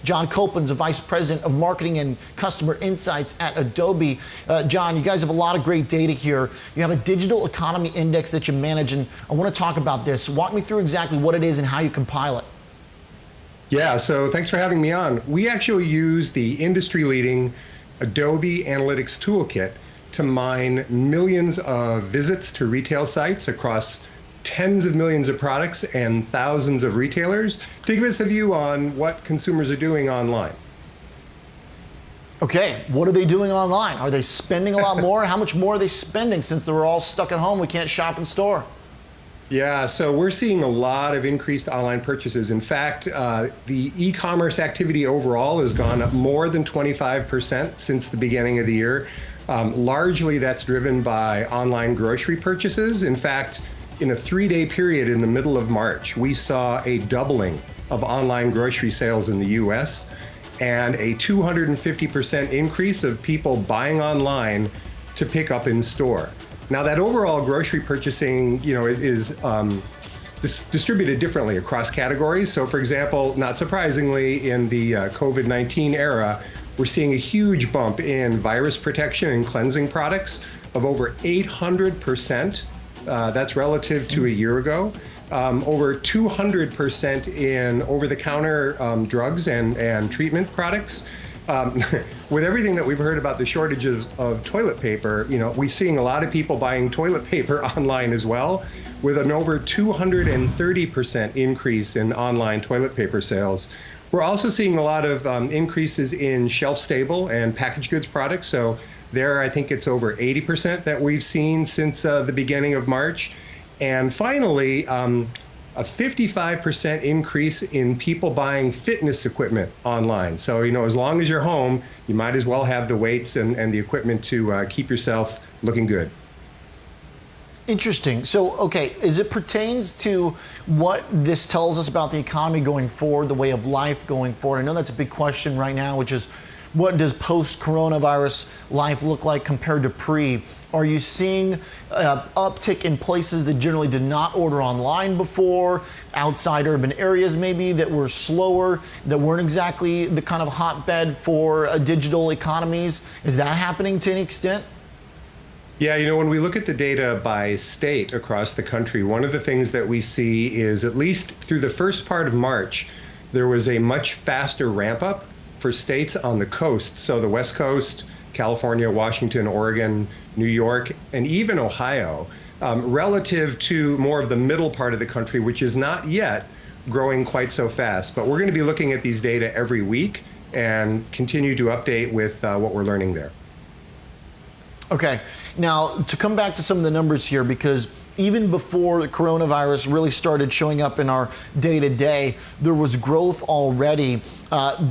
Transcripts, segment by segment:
John Copeland's the Vice President of Marketing and Customer Insights at Adobe. John, you guys have a lot of great data here. You have a digital economy index that you manage, and I want to talk about this. Walk me through exactly what it is and how you compile it. Yeah, so thanks for having me on. We actually use the industry-leading Adobe Analytics Toolkit to mine millions of visits to retail sites across tens of millions of products and thousands of retailers to give us a view on what consumers are doing online. Okay, what are they doing online? Are they spending a lot more? How much more are they spending since they're all stuck at home? We can't shop in store. Yeah, so we're seeing a lot of increased online purchases. In fact, the e-commerce activity overall has gone up more than 25% since the beginning of the year. Largely that's driven by online grocery purchases. In fact, in a 3-day period in the middle of March, we saw a doubling of online grocery sales in the US and a 250% increase of people buying online to pick up in store. Now that overall grocery purchasing, is distributed differently across categories. So for example, not surprisingly, in the COVID-19 era, we're seeing a huge bump in virus protection and cleansing products of over 800%. That's relative to a year ago. Over 200% in over-the-counter drugs and treatment products. With everything that we've heard about the shortages of toilet paper, we're seeing a lot of people buying toilet paper online as well, with an over 230% increase in online toilet paper sales. We're also seeing a lot of increases in shelf-stable and packaged goods products. So there, I think it's over 80% that we've seen since the beginning of March. And finally, a 55% increase in people buying fitness equipment online. So, as long as you're home, you might as well have the weights and the equipment to keep yourself looking good. Interesting. So, okay, as it pertains to what this tells us about the economy going forward, the way of life going forward, I know that's a big question right now, which is, what does post-coronavirus life look like compared to pre? Are you seeing uptick in places that generally did not order online before, outside urban areas maybe that were slower, that weren't exactly the kind of hotbed for digital economies? Is that happening to any extent? Yeah, when we look at the data by state across the country, one of the things that we see is, at least through the first part of March, there was a much faster ramp up for states on the coast. So the West Coast, California, Washington, Oregon, New York, and even Ohio, relative to more of the middle part of the country, which is not yet growing quite so fast. But we're going to be looking at these data every week and continue to update with what we're learning there. Okay, now to come back to some of the numbers here, because even before the coronavirus really started showing up in our day-to-day, there was growth already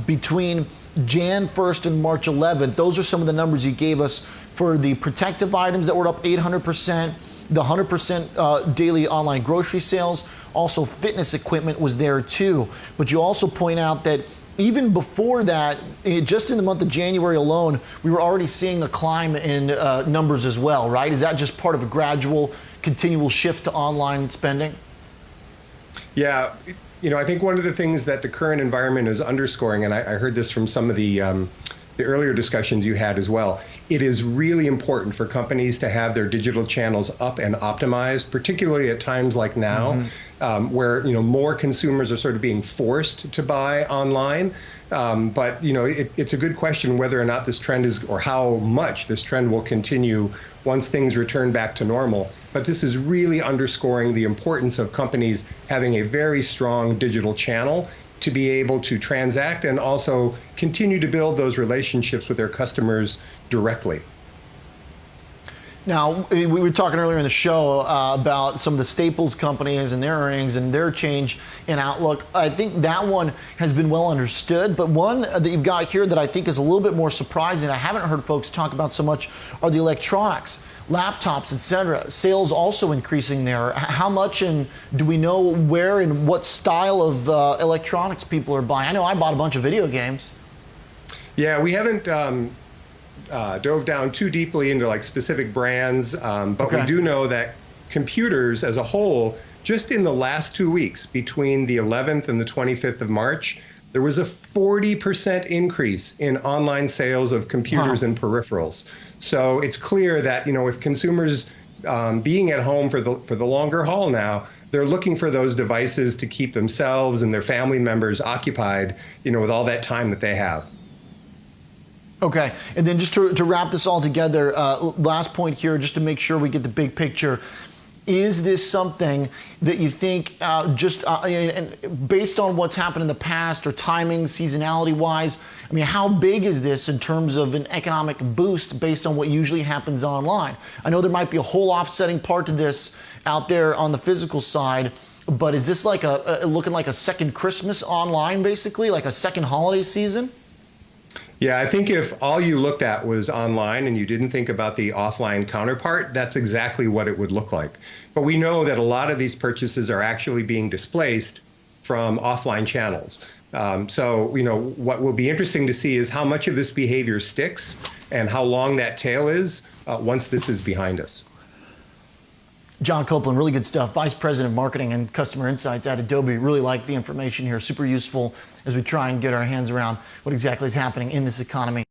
between Jan 1st and March 11th. Those are some of the numbers you gave us for the protective items that were up 800%, the 100% daily online grocery sales. Also, fitness equipment was there too. But you also point out that even before that, just in the month of January alone, we were already seeing a climb in numbers as well, right? Is that just part of a gradual, continual shift to online spending? Yeah, I think one of the things that the current environment is underscoring, and I heard this from some of the earlier discussions you had as well, it is really important for companies to have their digital channels up and optimized, particularly at times like now, where more consumers are sort of being forced to buy online. But it's a good question whether or not this trend is, or how much this trend will continue once things return back to normal. But this is really underscoring the importance of companies having a very strong digital channel to be able to transact and also continue to build those relationships with their customers directly. Now, we were talking earlier in the show about some of the staples companies and their earnings and their change in outlook. I think that one has been well understood, but one that you've got here that I think is a little bit more surprising, I haven't heard folks talk about so much, are the electronics, laptops, etc. Sales also increasing there. How much, and do we know where and what style of electronics people are buying? I know I bought a bunch of video games. Yeah, we haven't dove down too deeply into like specific brands, but we do know that computers as a whole, just in the last 2 weeks between the 11th and the 25th of March, there was a 40% increase in online sales of computers and peripherals. So it's clear that, with consumers being at home for the longer haul now, they're looking for those devices to keep themselves and their family members occupied, with all that time that they have. Okay, and then just to wrap this all together, last point here, just to make sure we get the big picture. Is this something that you think, and based on what's happened in the past or timing, seasonality-wise, I mean, how big is this in terms of an economic boost based on what usually happens online? I know there might be a whole offsetting part to this out there on the physical side, but is this like looking like a second Christmas online, basically, like a second holiday season? Yeah, I think if all you looked at was online and you didn't think about the offline counterpart, that's exactly what it would look like. But we know that a lot of these purchases are actually being displaced from offline channels. So, what will be interesting to see is how much of this behavior sticks and how long that tail is once this is behind us. John Copeland, really good stuff. Vice President of Marketing and Customer Insights at Adobe. Really like the information here. Super useful as we try and get our hands around what exactly is happening in this economy.